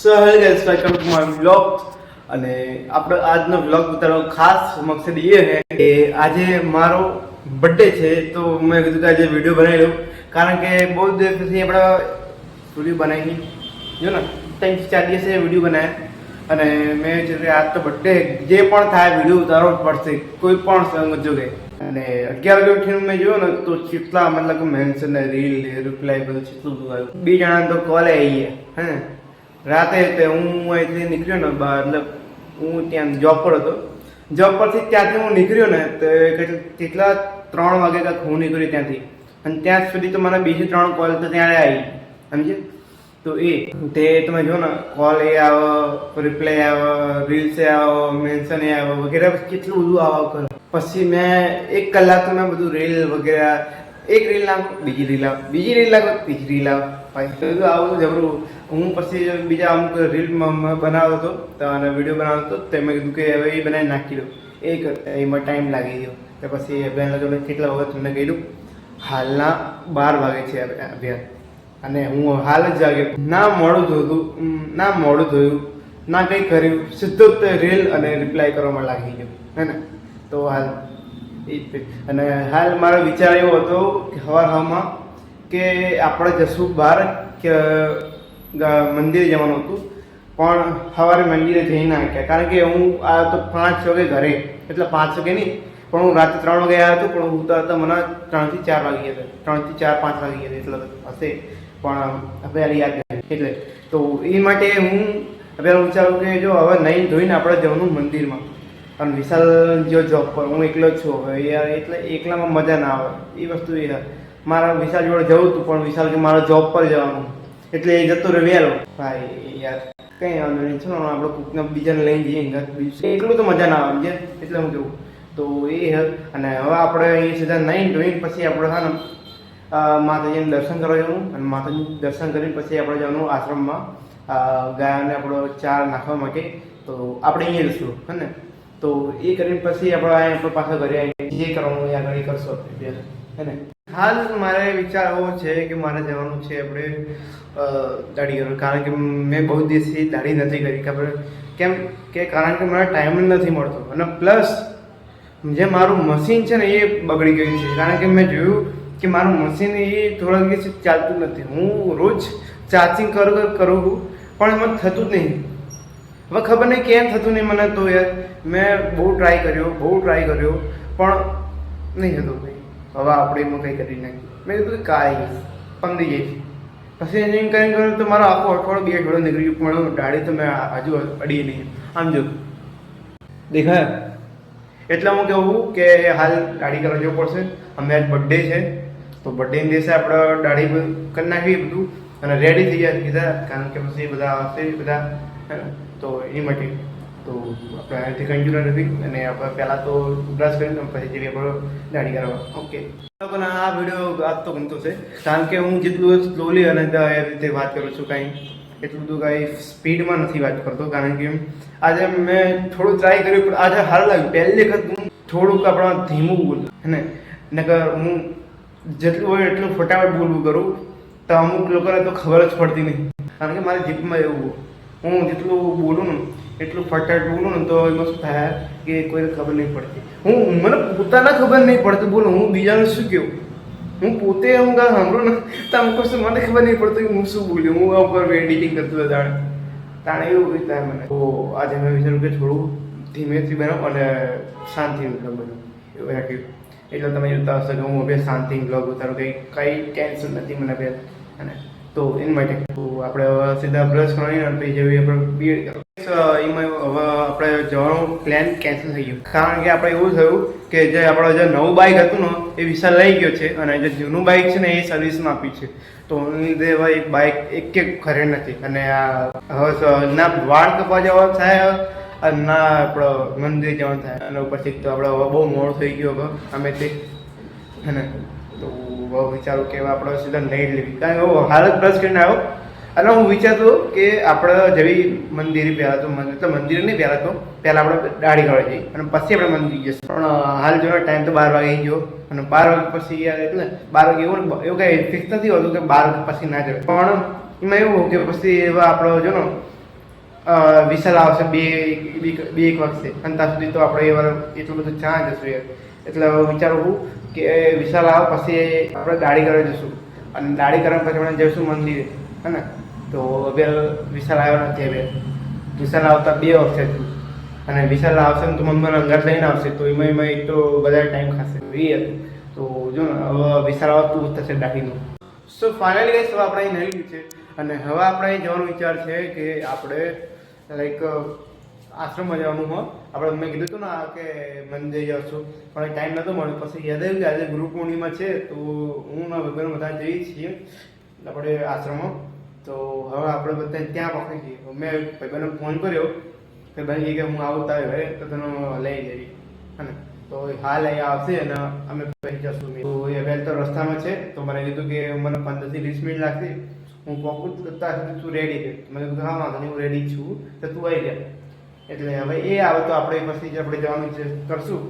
So hello guys, welcome to my vlog. અને આપણો આજનો વ્લોગ ઉતારવાનો ખાસ મકસદ એ છે કે આજે મારો બર્થડે છે, તો મેં કીધું કે આજે વિડીયો બનાવી લઉં. કારણ કે બહુ દિવસ પછી આપણે વિડીયો બનાવી જો ને 3-4 દિવસે વિડીયો બનાવ્યા, અને મેં વિચાર્યું કે આજ તો બર્થડે જે પણ થાય વિડીયો ઉતારવો જ પડશે, કોઈ પણ સંજોગ જોગે. અને 11 વાગે ઉઠીને મેં જોયો ને તો કેટલા મતલબ મેન્શન રીલ રિપ્લાય બધું કેટલું બધું આવ્યું. 2 જણા તો કોલે આવી ગયા. હે રાતે તે હું અહીંથી નીકળ્યો ને બહાર, એટલે હું ત્યાં જોબ પર હતો. જોબ પરથી ત્યાંથી હું નીકળ્યો ને તો કેટલા 3 વાગે કાંઈક હું નીકળ્યો ત્યાંથી, અને ત્યાં સુધી તો મને બીજી 3 કોલ તો ત્યારે આવી, સમજે. તો એ તે તમે જો ને કોલ એ આવો, રિપ્લાય આવો, રીલ્સ આવો, મેન્શન એ આવો વગેરે, કેટલું બધું આવો કરે. પછી મેં 1 કલાક તો મેં બધું રીલ વગેરે, એક રીલ નાખો બીજી રીલ આવો, બીજી રીલ નાખો ત્રીજી રીલ આવો, ભાઈ આવું જબરું. હું પછી બીજા અમુક રીલ બનાવતો હતો તો અને વિડીયો બનાવતો હતો, તો મેં કીધું કે હવે એ બનાવી નાખી દો. એ કરતા એમાં ટાઈમ લાગી ગયો. તો પછી બેન જોડે કેટલા વખત તમને કહ્યું, હાલના 12 વાગે છે અભ્યાસ, અને હું હાલ જ જાગ્યો. ના મોડું થયું, ના મોડું થયું, ના કંઈ કર્યું, સીધો રીલ અને રિપ્લાય કરવામાં લાગી ગયો, હે ને. તો હાલ અને હાલ મારો વિચાર એવો હતો કે સવારમાં કે આપણે જશું બહાર કે મંદિરે જવાનું હતું, પણ સવારે મંદિરે જઈ ના શક્યા. કારણ કે હું આવ્યો તો 5 વાગે ઘરે, એટલે 5 વાગે નહીં પણ હું રાત્રે 3 વાગે આવ્યો હતો, પણ હું તો મને 3 થી 4 વાગી ગયા હતા, 3 થી 4-5 વાગી ગયા એટલે હશે, પણ હવે યાદ નહીં. એટલે તો એ માટે હું હવે વિચારું કે જો હવે નહીં ધોઈને આપણે જવાનું મંદિરમાં. અને વિશાલ જો જોબ પર, હું એકલો જ છું હવે યાર, એટલે એકલામાં મજા ના આવે. એ વસ્તુ એ મારા વિશાલ જોડે જવું હતું, પણ વિશાલ કે મારે જોબ પર જવાનું, એટલે એ જતો રહે વહેલો. ભાઈ યાર કંઈ વાંધો નહીં, શું આપણે કોઈકને બીજાને લઈને જઈએ, એટલું તો મજા ના આવે, એટલે હું કહું. તો એ અને હવે આપણે એ સીધા નહીં ધોઈને પછી આપણે હા ને માતાજીને દર્શન કરવા જવાનું, અને માતાજીનું દર્શન કરીને પછી આપણે જવાનું આશ્રમમાં ગાયોને આપણો ચાર નાખવા માટે. તો આપણે અહીંયા જઈશું, હે ને. તો એ કરીને પછી આપણે પાછા ઘરે આવીને જે કરવાનું એ આગળ કરશો, હે ને. હાલ મારે વિચાર એવો છે કે મારે જવાનું છે આપણે દાઢી કરવા. કારણ કે મેં બહુ દિવસથી દાઢી નથી કરી. ખબર કેમ કે કારણ કે મને ટાઈમ નથી મળતો, અને પ્લસ જે મારું મશીન છે ને એ બગડી ગયું છે. કારણ કે મેં જોયું કે મારું મશીન એ થોડા દિવસ ચાલતું નથી. હું રોજ ચાર્જિંગ કરું પણ એમાં થતું જ નહીં. હવે ખબર નહીં કેમ થતું નહીં મને. તો યાર મેં બહુ ટ્રાય કર્યો પણ નહીં થતું ભાઈ. હવે આપણે એમાં કંઈ કરી નાખ્યું. મેં કીધું કાંઈ પંદી જઈશ. પછી એન્જિનિયરિંગ કરીને તો મારો આખો અઠવાડિયો 2 અઠવાડિયું નીકળી ગયું, પણ દાઢી તો મેં હજુ અડી નહીં. આમ જો દેખાય. એટલે હું કહું કે હાલ દાઢી કરવા જવું પડશે. અમે આજ બર્થડે છે, તો બર્થડેના દિવસે આપણે દાઢી કરી નાખીએ બધું, અને રેડી થઈ જાય કીધા. કારણ કે પછી બધા આવશે બધા, તો એ માટે તો આપણે અહીંથી કંઈ નથી. અને આપણે પહેલાં તો બ્રશ કરીને પછી જઈએ આપણે દાઢી કરવા. ઓકે, પણ આ વિડીયો આજ તો ગમતો છે, કારણ કે હું જેટલું સ્લોલી અને એ રીતે વાત કરું છું, કાંઈ એટલું બધું કાંઈ સ્પીડમાં નથી વાત કરતો. કારણ કે આજે મેં થોડું ટ્રાય કર્યું, પણ આજે સારું લાગ્યું. પહેલી વખત હું થોડુંક આપણા ધીમું બોલું, હે ને. નકર હું જેટલું હોય એટલું ફટાફટ બોલવું કરું, તો અમુક લોકોને તો ખબર જ પડતી નહીં. કારણ કે મારી જીભમાં એવું, હું જેટલું બોલું ને એટલું ફટાફટ બોલું ને તો એમાં શું થાય કે કોઈને ખબર નહીં પડતી. મને પોતાના ખબર નહીં પડતી બોલું, હું બીજાનું શું કહું. હું પોતે હું કાંઈ સાંભળું ને તો અમુક વસ્તુ મને ખબર નહીં પડતું કે હું શું બોલ્યું. હું આ ઉપર એડિટિંગ કરતું હતા તાણે એવું થાય મને. તો આજે મેં વિચાર્યું કે થોડું ધીમેથી બનાવું અને શાંતિથી બ્લોગ બનાવું, એવું રાખ્યું. એટલે તમે જોતા હશો કે હું હવે શાંતિથી બ્લોગ ઉતારું, કંઈ ટેન્શન નથી મને બે. અને તો એના માટે તો આપણે હવે સીધા બ્રશ કરીને પછી જેવી આપણે બીએડ એમાં હવે આપણે જવાનું પ્લાન કેન્સલ થઈ ગયો. કારણ કે આપણે એવું થયું કે જે આપણો જે નવું બાઇક હતું ને એ વિશાલ લઈ ગયો છે, અને જે જૂનું બાઇક છે ને એ સર્વિસમાં આપી છે. તો એની લીધે હવે એક બાઇક એક ખરે નથી. અને આ હવે ના વાળ કપા જવા થાય અને ના આપણો મંદિર જવાનું થાય. અને ઉપરથી તો આપણે હવે બહુ મોડું થઈ ગયું હવે અમે તે, હે ને. તો વિચારું કે આપણે સીધા નહીં લેવી, કારણ કે હું હાલ જ બ્રશ કરીને આવ્યો. અને હું વિચારતો કે આપણે જેવી મંદિરે પહેલાં તો મંદિરે નહીં પહેલાં આપણે દાઢી કરવા જઈએ અને પછી આપણે મંદિર જઈશું. પણ હાલ જો ટાઈમ તો 12 વાગે ગયો, અને 12 વાગે પછી યાર એટલે 12 વાગે એવું કંઈ ફિક્સ નથી હોતું કે 12 વાગે પછી ના જાય. પણ એમાં એવું કે પછી એવા આપણો જો ને વિશાલ આવશે બે એક વાગશે અને ત્યાં સુધી તો આપણે એટલું બધું ચા જશું યાર. એટલે વિચારું છું કે વિશાલ આવે પછી આપણે દાઢી કરવા જઈશું અને દાઢી કરવા પછી આપણે જઈશું મંદિરે હે ને. તો હવે વિશાલ આવ્યો નથી. હવે વિશાલ આવતા 2 વર્ષ થયું અને વિશાલ આવશે ને તો મમ્મીને અંગાત લઈને આવશે તો એમાં એક તો બધા ટાઈમ ખાશે એ હતું. તો જો ને હવે વિશાલ આવતું થશે દાઢીનું. સો ફાઇનલી ગાઈસ હવે આપણે અહીં નહીં લીધું છે અને હવે આપણે જવાનો વિચાર છે કે આપણે લાઈક આશ્રમમાં જવાનું હોય. આપણે મેં કીધું હતું ને કે મંદિર જઈશું પણ ટાઈમ નહોતો મળ્યો. પછી યાદ આવ્યું કે આજે ગુરુ પૂર્ણિમા છે તો હું ના ભાઈબંધો બધા જઈએ છીએ આપણે આશ્રમમાં. તો હવે આપણે બધા ત્યાં પકડી છીએ. મેં ભાઈબંધને ફોન કર્યો કે ભાઈ કે હું આવતા હોય તો તને લઈ જઈએ હે ને. તો હાલ અહીં આવશે અને અમે પહોંચી જશું. તો એ વેલ તો રસ્તામાં છે તો મને કીધું કે મને 15 થી 20 મિનિટ લાગશે હું પહોંચું ત્યાં સુધી તું રેડી છે. મને કીધું હા વાંધો નહીં હું રેડી છું તો તું આવી જા. એટલે હવે એ આવે તો આપણે પછી જ આપણે જવાનું છે કરશું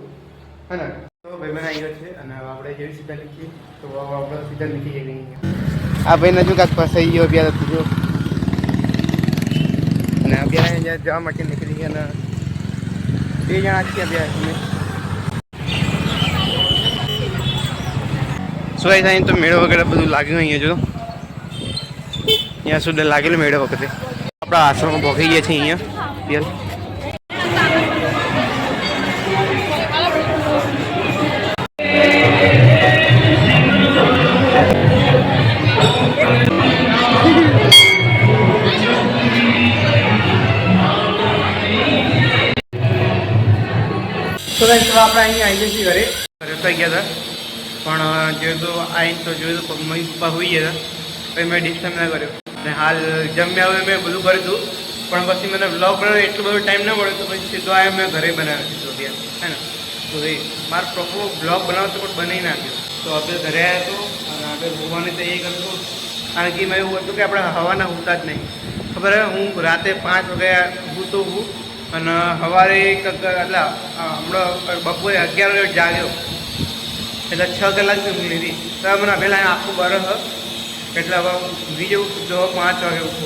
હે ને. તો ભાઈબંધ આવી ગયો છે અને આપણે જેવી સીધા નીકળીએ તો આપણે સીધા નીકળી જઈએ. આ ભાઈને હજુ કાંક ફસાઈ ગયો અભ્યાસ હતો અને અભ્યાસ જવા માટે નીકળી ગયા અને 2 જણા છીએ અભ્યાસ. સુવાઈ થાય તો મેળો વગેરે બધું લાગ્યું અહીંયા જો ત્યાં સુધી લાગેલું મેળો વખતે આપણા આશ્રમમાં પહોંચી ગયા છીએ અહીંયા. તો આપણે અહીંયા આવી જઈએ ઘરે તો ગયા હતા પણ જોયું તો આવીને તો જોયું તો મમ્મી પપ્પા હોઈ ગયા હતા. પછી મેં ડિસ્ટર્બ ના કર્યો અને હાલ જમ્યા હવે મેં બધું કર્યું હતું પણ પછી મને બ્લોગ બનાવવાનો એટલો બધો ટાઈમ ના મળ્યો તો પછી સીધો આવ્યો મેં ઘરે બનાવ્યો સીધો ત્યાં હે ને. તો એ મારો પ્રોપર બ્લોગ બનાવતો પણ બનાવી નાખ્યો. તો આપણે ઘરે આવ્યો હતો અને આપણે હોવાની તૈયારી કરતો કારણ કે એમાં એવું હતું કે આપણે હવાના હોતા જ નહીં. ખબર હે હું રાતે 5 વાગ્યા સૂતો હું અને સવારે એટલે હમણાં બપોરે 11 વાગે જાગ્યો એટલે 6 કલાક ઊંઘ લીધી. તો મને પહેલાં આખું બરફ એટલે હવે ઊંઘી જવું તો 5 વાગે ઉઠો.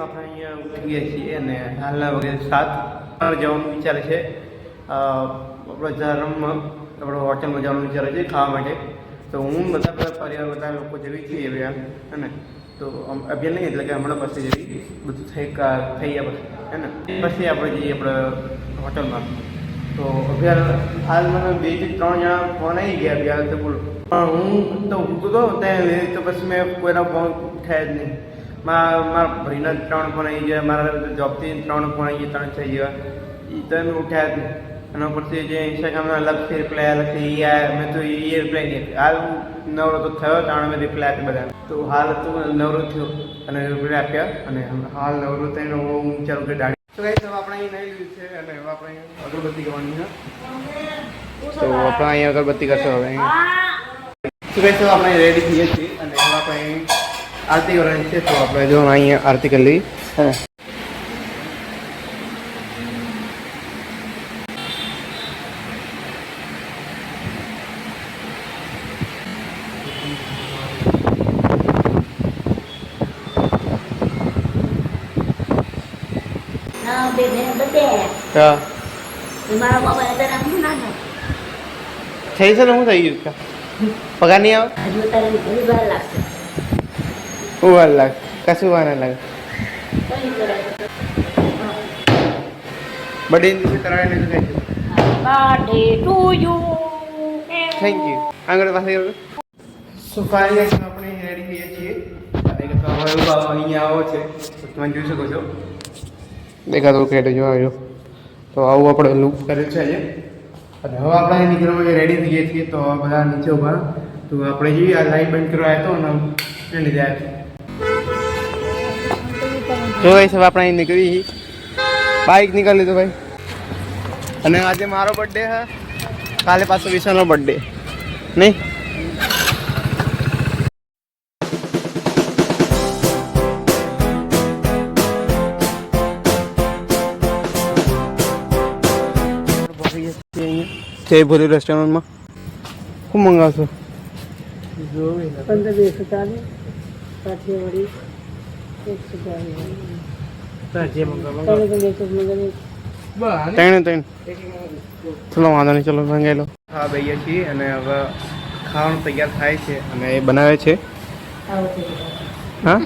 આપણે અહીંયા ઉઠી ગયા છીએ અને હાલના વગેરે 7 જવાનું વિચાર છે. આપણો ધર્મમાં આપણો હોટલમાં જવાનું વિચાર છે ખાવા માટે. તો હું બધા પરિવાર બધા લોકો જેવી છીએ હવે અને તો અભિયાન નહીં એટલે કે હમણાં પછી જેવી બધું થઈ ગયા પછી હે ને પછી આપણે જઈએ આપણે હોટલમાં. તો અભિયાન હાલ મને 2 થી 3 જણા ફોન આવી ગયા અભિયાન તો બોલો પણ હું તો ઊંઘતો હતો ત્યાં તો પછી મેં કોઈના ફોન ઉઠાયા જ નહીં. મારા ભાઈના 3 ફોન આવી ગયા, મારા જોબથી 3 ફોન આવી ગયા, 3 થઈ ગયા એ તો મેં ઉઠાયા જ નહીં. અને પછી જે ઇન્સ્ટાગ્રામના અલગથી રિપ્લાય અલગથી એ આવ્યા મેં તો એ રિપ્લાય નહીં હાલ નવરો તો થયો કારણ મેં રિપ્લાય આપ્યા બધા. તો હાલ હતું નવરો થયો અને રિપ્લાય આપ્યા અને હાલ નવરો થઈને હું વિચારું કે દાઢી. તો ગાઈસ હવે આપણે અહીં નહીં લીધું છે અને હવે આપણે અગરબત્તી કરવાની છે. તો આપણે અહીં અગરબત્તી કરશો હવે. તો ગાઈસ હવે આપણે રેડી થઈએ છીએ અને હવે આપણે આરતી કરવાની છે. તો આપણે જો અહીંયા આરતી કરી લઈએ હે. હા થઈ છે ને શું થઈ ગયું પગાર નહીં આવે શું વાર લાગે કશું વાર ના લાગે. બર્થડે દિવસે કરાવી લીધું થેન્ક યુ. આગળ પાસે સો ફાઇનલી આપણે રેડી થઈએ છીએ અને અહીંયા આવો છે તમે જોઈ શકો છો દેખાતો કેટ જો આવ્યો. તો આવું આપણે લુક કર્યું છે અહીંયા અને હવે આપણે નીકળવા માટે રેડી થઈ ગયા છીએ. તો બધા નીચે ઉભા તો આપણે જોઈએ આ લાઈટ બંધ કરવા આવ્યો હતો અને લીધે આવ્યો. તો એ હવે આપણે અહીં નીકળી બાઇક નીકળી લીધું ભાઈ. અને આજે મારો બર્થડે છે, કાલે પાછો વિશાલનો બર્થડે નહીં. જય ભોલી રેસ્ટોરન્ટમાં શું મંગાવશો? 15-20 કાઠિયાવાડી 140 ત્રણ ચલો વાંધો નહીં, ચલો મંગાવી લો. હા ભાઈએ છીએ અને હવે ખાવાનું તૈયાર થાય છે અને એ બનાવે છે. હા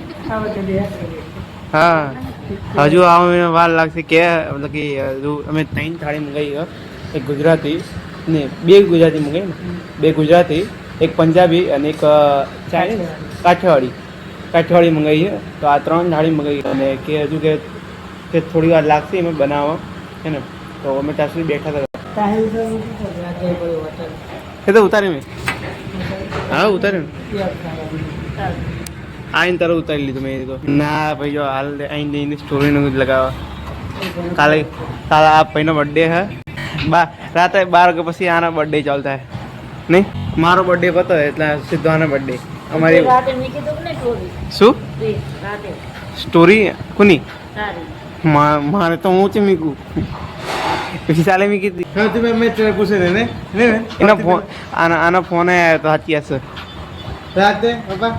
હા હજુ આવવામાં વાર લાગશે કે મતલબ કે હજુ અમે 3 થાળી મંગાવી. એક ગુજરાતી ને 2 ગુજરાતી મંગાવી ને 2 ગુજરાતી, એક પંજાબી અને એક ચાઇનીઝ કાઠિયાવાડી મંગાવી છે. તો આ 3 થાળી મંગાવી અને કે હજુ કે થોડી વાર લાગશે એમાં બનાવવા છે ને. તો અમે ત્યાં સુધી બેઠા હતા. એ તો ઉતારી મેં, હા ઉતાર્યું આઈને તરત ઉતારી લીધું મેં. તો ના ભાઈ જો હાલ આઈને સ્ટોરીનું લગાવવા. કાલે આ ભાઈનો બર્થડે હે. રાતે 12 વાગ્યા પછી આના બર્થડે ચાલુ થાય નહીં. મારો બર્થડે પતો એટલે સીધો આનો બર્થડે. અમારી શું સ્ટોરી કોની? મારે તો હું જ મીકું પછી ચાલે મીકી હતી. હા તમે મેં તને પૂછે ને એનો ફોન આનો ફોન આવ્યો તો સાચી હશે રાતે બાપા.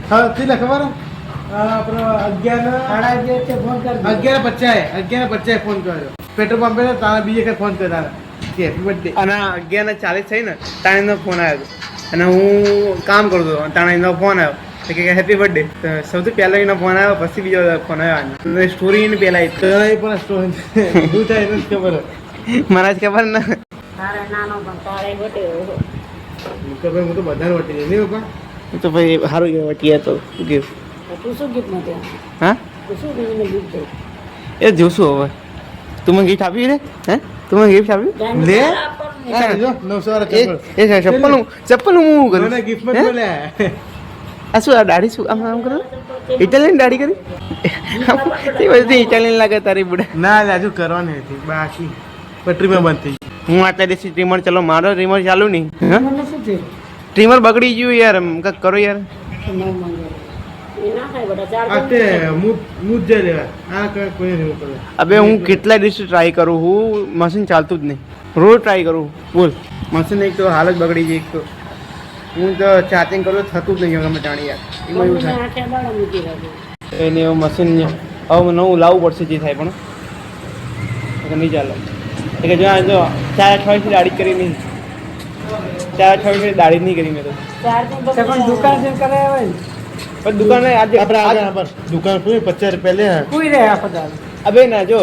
હા કેટલા ખબર આપણો 11:50 ફોન કર્યો પેટ્રોલ પંપે. તારા બીજે કઈ ફોન કર્યો કે હેપી બર્થડે અને 11:40 થઈ ને તાણે ફોન આવ્યો અને હું કામ કરતો તાણે એનો ફોન આવ્યો કે હેપી બર્થડે. સૌથી પહેલા એનો ફોન આવ્યો પછી બીજો ફોન આવ્યો. સ્ટોરી એને પહેલા પણ સ્ટોરી શું થાય એને ખબર મને જ ખબર ને. હું તો બધાને વટી દે નહીં બાપા. તો ભાઈ સારું વટી તો ગિફ્ટ. હા એ જોશું હવે. તું મને ગિફ્ટ આપી રે? હે તું મને ગિફ્ટ આપી લે? ચપ્પલ હું કરું આ શું આ દાઢી શું આમ કરો? ઇટાલિયન દાઢી કરી એ બધી ઇટાલિયન લાગે તારી બુડા. ના હજુ કરવાની હતી બાકી પટરીમાં બંધ થઈ. હું આટલા દિવસથી ટ્રીમર ચાલો મારો ટ્રીમર ચાલુ નહીં. ટ્રીમર બગડી ગયું યાર. કંઈક કરો યાર. અબે હું કેટલા દિવસ ટ્રાય કરું હું મશીન ચાલતું જ નહીં. રોજ ટ્રાય કરું બોલ મશીન. એક તો હાલ જ બગડી ગઈ. એક તો હું તો ચાર્જિંગ કરું થતું જ નહીં. ગમે જાણી યાર એમાં એવું થાય એને એવું મશીન હવે નવું લાવવું પડશે જે થાય પણ નહીં ચાલે. એટલે જો 4-6 દાઢી કરી નહીં. 4-6 દાઢી નહીં કરી મેં તો. દુકાન પણ દુકાન આજે દુકાન 50 રૂપિયા લે કોઈ રે. અબે ના જો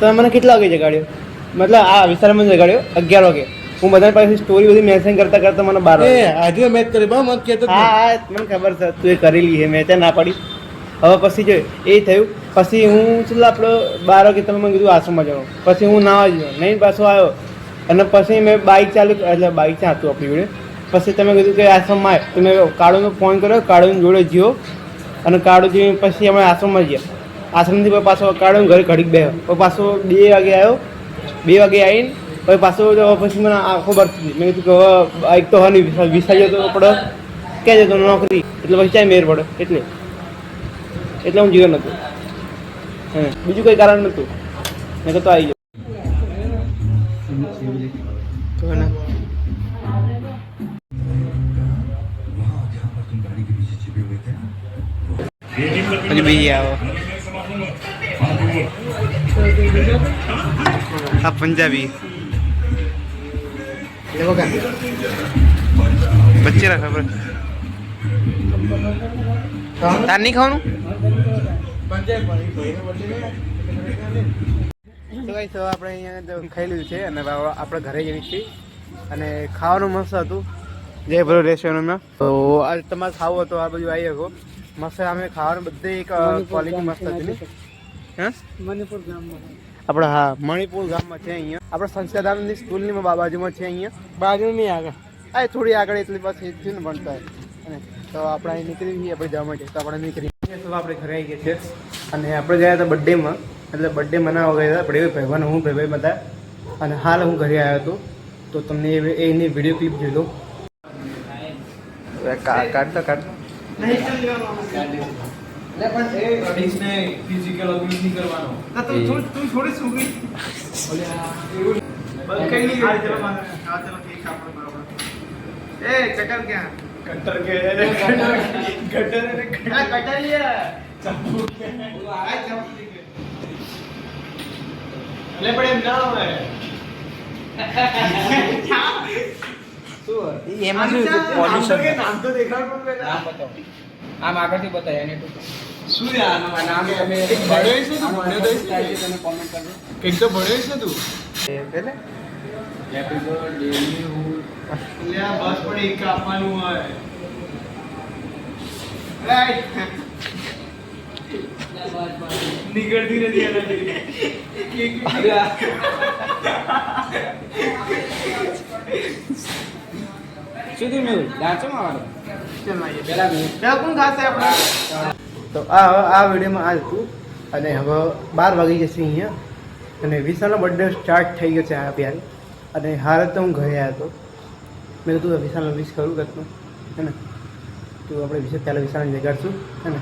તમે મને કેટલા વાગે જગાડ્યો? મતલબ આ વિસ્તારમાં જગાડ્યો 11 વાગે. હું બધા પાસે સ્ટોરી બધી મેન્શન કરતા મને 12 આજે મેચ કરી બા મત કહેતો. હા મને ખબર છે તું એ કરેલી છે મેચ ના પાડી. હવે પછી જો એ થયું પછી હું છેલ્લા આપણો 12 વાગે તમે મને કીધું આશ્રમમાં જવાનું. પછી હું નાવા ગયો નહીં પાછો આવ્યો અને પછી મેં બાઇક ચાલુ એટલે બાઇક ત્યાં હતું આપણી જોડે. પછી તમે કીધું કે આશ્રમમાં આવે તો મેં કાળુનો ફોન કર્યો. કાળુની જોડે જ્યો અને કાળુ જે પછી અમે આશ્રમમાં ગયા. આશ્રમથી પાછો કાળુને ઘરે ઘડીક બેહ્યો. પાછો 2 વાગે આવ્યો. 2 વાગે આવીને પછી પાછો પછી મને આંખો ભરતી. મેં કીધું કે હવે બાઇક તો હની વિસાઈ જતો પડે ક્યાં જતો નોકરી એટલે પછી ચાય મેર પડે એટલે હું જીવન નહોતું. બીજું કંઈ કારણ નહોતું. મેં તો આવી ગયો. પછી બીજી આવો આ પંજાબી બચ્ચે રાખા ખબર તાર નહીં ખાવાનું. તો કઈ તો આપણે અહીંયા ખાઈ લીધું છે અને આપણે ઘરે જઈએ છીએ અને ખાવાનું મસ્ત હતું જય ભરો રેસ્ટોરન્ટમાં. તો આ તમારે ખાવું હતું આ બધું આવી શકો મસ્ત. અમે ખાવાનું બધે એક ક્વોલિટી મસ્ત હતી ને. હા મણિપુર ગામમાં આપણે હા મણિપુર ગામમાં છે અહીંયા. આપણે સંસ્કારધામની સ્કૂલની બાજુમાં છે અહીંયા. બાજુ નહીં આગળ આ થોડી આગળ એટલી પાસે છે ને ભણતા અને તો આપણે અહીં નીકળી છીએ આપણે જવા માટે. તો આપણે નીકળી તો આપણે ઘરે આવી ગયા છે અને આપણે ગયા હતા બર્થડેમાં એટલે બર્થડે મનાવવા ગયા હતા આપણે ભાઈબંધ હું ભાઈ બધા. અને હાલ હું ઘરે આવ્યો હતો તો તમને એની વિડીયો ક્લિપ જોઈ લો. કાઢતો એટલે પણ એમ ના હોય એમાં શું પોલ્યુશન નામ તો દેખાડ પણ પેલા નામ બતાવો આમ આગળથી બતાય એને તો શું યાર આ નામ તમે ભણ્યો છે તું ભણ્યો તો છે તમે કોમેન્ટ કરજો કંઈક તો ભણ્યો છે તું એટલે હેપી બર્થડે યુ એટલે આ બસ પણ એક આપવાનું હોય રાઈટ નીકળતી નથી એનાથી સુધી મેં ડાન્સો માં પેલા કોણ ખાશે આપણે તો આ વિડીયોમાં આ હતું અને હવે 12 વાગી જશે અહીંયા અને વિશાલનો બર્થડે સ્ટાર્ટ થઈ ગયો છે આ ત્યારે અને હાલ તો હું ઘરે આવ્યો હતો મેં કીધું વિશાલનો વિશ કરું કરતું હે ને તો આપણે વિશે પહેલાં વિશાલને જગાડશું હે ને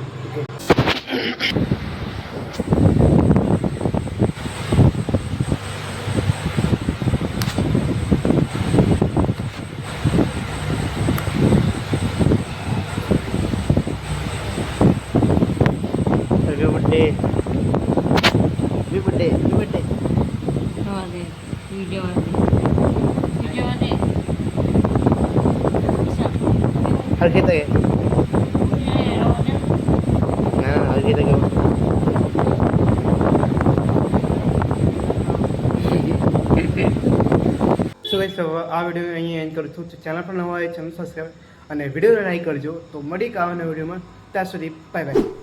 ઓકે birthday video હરખી તકે ના હરખી તકે સો ગાઈસ આ વિડીયો અહીંયા એન્ડ કરું છું ચેનલ પર નવા હોય ચેનલ સબસ્ક્રાઈબ અને વિડીયો લાઈક કરજો તો મળી આવવાના વિડીયોમાં ત્યાં સુધી બાય બાય